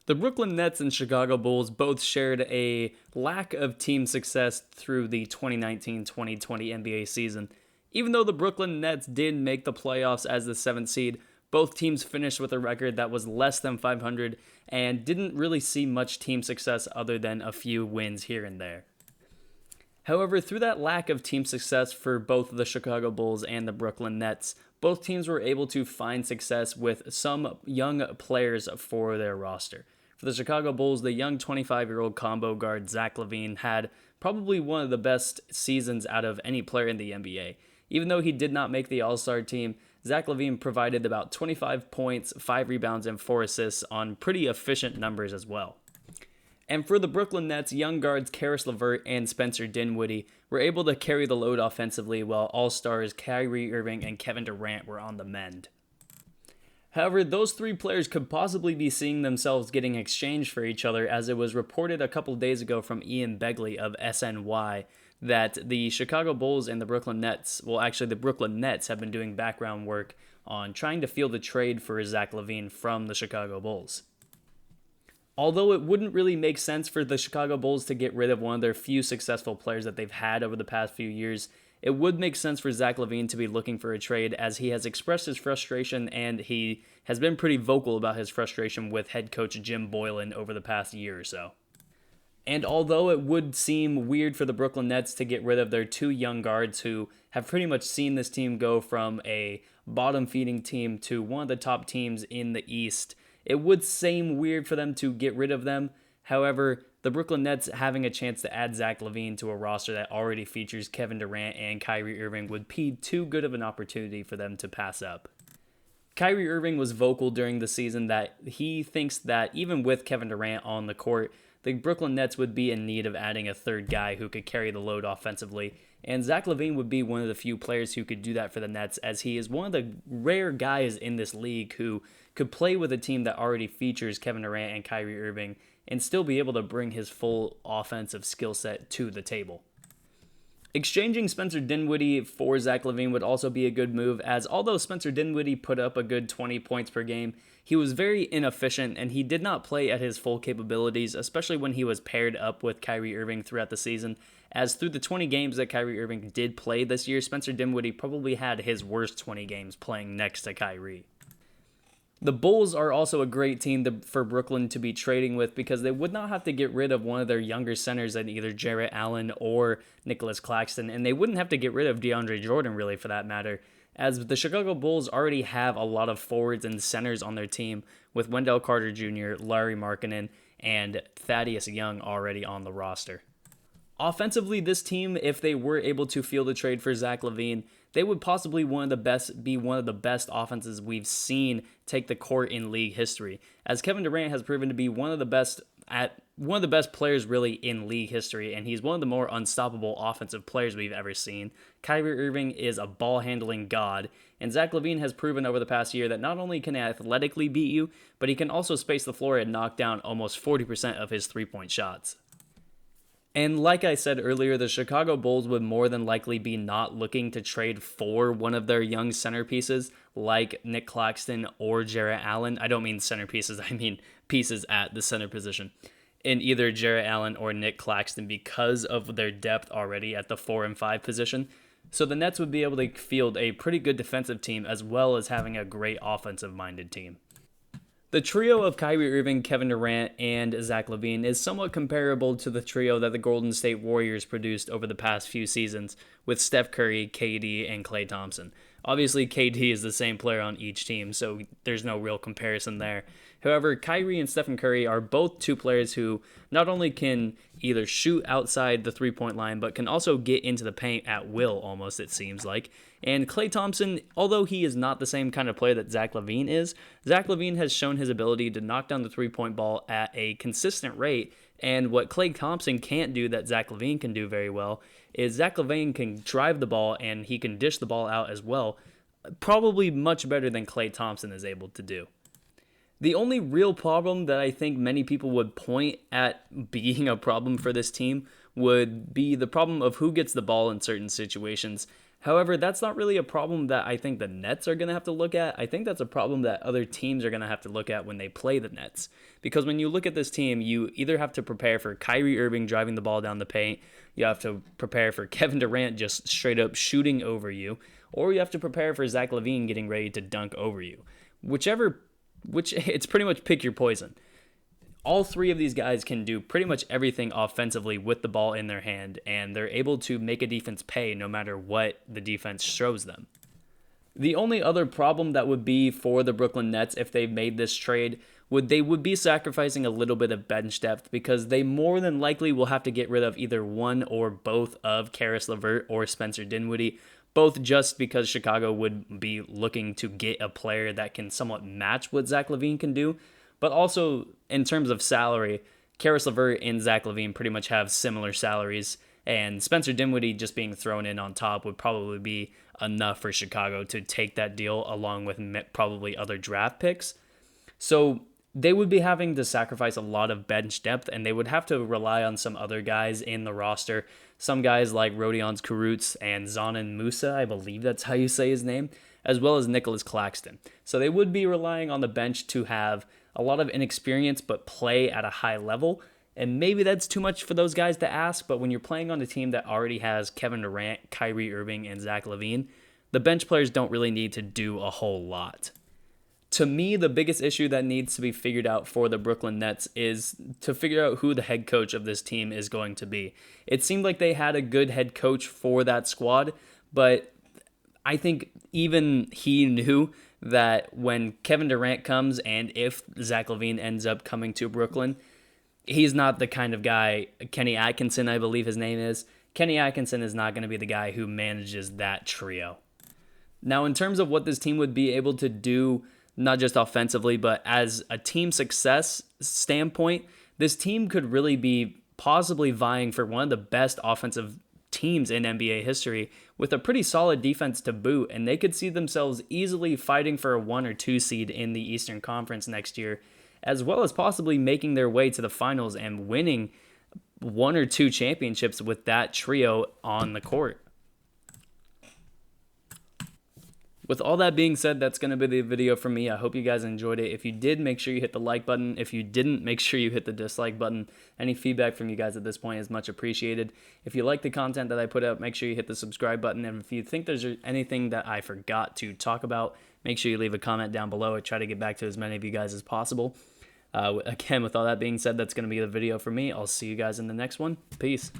The Brooklyn Nets and Chicago Bulls both shared a lack of team success through the 2019-2020 NBA season. Even though the Brooklyn Nets did make the playoffs as the 7th seed, both teams finished with a record that was less than 500 and didn't really see much team success other than a few wins here and there. However, through that lack of team success for both the Chicago Bulls and the Brooklyn Nets, both teams were able to find success with some young players for their roster. For the Chicago Bulls, the young 25-year-old combo guard Zach Lavine had probably one of the best seasons out of any player in the NBA. Even though he did not make the All-Star team, Zach Lavine provided about 25 points, 5 rebounds, and 4 assists on pretty efficient numbers as well. And for the Brooklyn Nets, young guards Karis LeVert and Spencer Dinwiddie were able to carry the load offensively, while All-Stars Kyrie Irving and Kevin Durant were on the mend. However, those three players could possibly be seeing themselves getting exchanged for each other, as it was reported a couple days ago from Ian Begley of SNY that the Chicago Bulls and the Brooklyn Nets, well, actually the Brooklyn Nets have been doing background work on trying to field a trade for Zach Lavine from the Chicago Bulls. Although it wouldn't really make sense for the Chicago Bulls to get rid of one of their few successful players that they've had over the past few years, it would make sense for Zach Lavine to be looking for a trade, as he has expressed his frustration and he has been pretty vocal about his frustration with head coach Jim Boylan over the past year or so. And although it would seem weird for the Brooklyn Nets to get rid of their two young guards who have pretty much seen this team go from a bottom-feeding team to one of the top teams in the East, it would seem weird for them to get rid of them. However, the Brooklyn Nets having a chance to add Zach Lavine to a roster that already features Kevin Durant and Kyrie Irving would be too good of an opportunity for them to pass up. Kyrie Irving was vocal during the season that he thinks that even with Kevin Durant on the court, the Brooklyn Nets would be in need of adding a third guy who could carry the load offensively, and Zach Lavine would be one of the few players who could do that for the Nets, as he is one of the rare guys in this league who could play with a team that already features Kevin Durant and Kyrie Irving and still be able to bring his full offensive skill set to the table. Exchanging Spencer Dinwiddie for Zach Lavine would also be a good move, as although Spencer Dinwiddie put up a good 20 points per game, he was very inefficient and he did not play at his full capabilities, especially when he was paired up with Kyrie Irving throughout the season, as through the 20 games that Kyrie Irving did play this year, Spencer Dinwiddie probably had his worst 20 games playing next to Kyrie. The Bulls are also a great team for Brooklyn to be trading with, because they would not have to get rid of one of their younger centers in either Jarrett Allen or Nicholas Claxton, and they wouldn't have to get rid of DeAndre Jordan really for that matter, as the Chicago Bulls already have a lot of forwards and centers on their team with Wendell Carter Jr., Larry Markkinen, and Thaddeus Young already on the roster. Offensively, this team, if they were able to field a trade for Zach Lavine, they would possibly be one of the best offenses we've seen take the court in league history, as Kevin Durant has proven to be one of the best players really in league history, and he's one of the more unstoppable offensive players we've ever seen. Kyrie Irving is a ball-handling god, and Zach Lavine has proven over the past year that not only can he athletically beat you, but he can also space the floor and knock down almost 40% of his three-point shots. And like I said earlier, the Chicago Bulls would more than likely be not looking to trade for one of their young centerpieces like Nick Claxton or Jarrett Allen. I don't mean centerpieces, I mean pieces at the center position in either Jarrett Allen or Nick Claxton, because of their depth already at the 4 and 5 position. So the Nets would be able to field a pretty good defensive team as well as having a great offensive-minded team. The trio of Kyrie Irving, Kevin Durant, and Zach Lavine is somewhat comparable to the trio that the Golden State Warriors produced over the past few seasons with Steph Curry, KD, and Klay Thompson. Obviously, KD is the same player on each team, so there's no real comparison there. However, Kyrie and Stephen Curry are both two players who not only can either shoot outside the three-point line, but can also get into the paint at will, almost, it seems like. And Klay Thompson, although he is not the same kind of player that Zach Lavine is, Zach Lavine has shown his ability to knock down the three-point ball at a consistent rate. And what Klay Thompson can't do that Zach Lavine can do very well is Zach Lavine can drive the ball and he can dish the ball out as well, probably much better than Klay Thompson is able to do. The only real problem that I think many people would point at being a problem for this team would be the problem of who gets the ball in certain situations, However, that's not really a problem that I think the Nets are going to have to look at. I think that's a problem that other teams are going to have to look at when they play the Nets. Because when you look at this team, you either have to prepare for Kyrie Irving driving the ball down the paint, you have to prepare for Kevin Durant just straight up shooting over you, or you have to prepare for Zach Lavine getting ready to dunk over you. Which it's pretty much pick your poison. All three of these guys can do pretty much everything offensively with the ball in their hand, and they're able to make a defense pay no matter what the defense shows them. The only other problem that would be for the Brooklyn Nets if they made this trade would be sacrificing a little bit of bench depth, because they more than likely will have to get rid of either one or both of Karis LeVert or Spencer Dinwiddie, both just because Chicago would be looking to get a player that can somewhat match what Zach Lavine can do. But also, in terms of salary, Karis LeVert and Zach Lavine pretty much have similar salaries, and Spencer Dinwiddie just being thrown in on top would probably be enough for Chicago to take that deal along with probably other draft picks. So they would be having to sacrifice a lot of bench depth, and they would have to rely on some other guys in the roster. Some guys like Rodions Kurucs and Zanin Musa, I believe that's how you say his name, as well as Nicholas Claxton. So they would be relying on the bench to have a lot of inexperience but play at a high level. And maybe that's too much for those guys to ask, but when you're playing on a team that already has Kevin Durant, Kyrie Irving, and Zach Lavine, the bench players don't really need to do a whole lot. To me, the biggest issue that needs to be figured out for the Brooklyn Nets is to figure out who the head coach of this team is going to be. It seemed like they had a good head coach for that squad, but I think even he knew that when Kevin Durant comes, and if Zach Lavine ends up coming to Brooklyn, he's not the kind of guy. Kenny Atkinson, I believe his name is. Kenny Atkinson is not going to be the guy who manages that trio. Now, in terms of what this team would be able to do, not just offensively, but as a team success standpoint, this team could really be possibly vying for one of the best offensive teams in NBA history with a pretty solid defense to boot, and they could see themselves easily fighting for a 1 or 2 seed in the Eastern Conference next year, as well as possibly making their way to the finals and winning 1 or 2 championships with that trio on the court. With all that being said, that's going to be the video for me. I hope you guys enjoyed it. If you did, make sure you hit the like button. If you didn't, make sure you hit the dislike button. Any feedback from you guys at this point is much appreciated. If you like the content that I put out, make sure you hit the subscribe button. And if you think there's anything that I forgot to talk about, make sure you leave a comment down below. I try to get back to as many of you guys as possible. Again, with all that being said, that's going to be the video for me. I'll see you guys in the next one. Peace.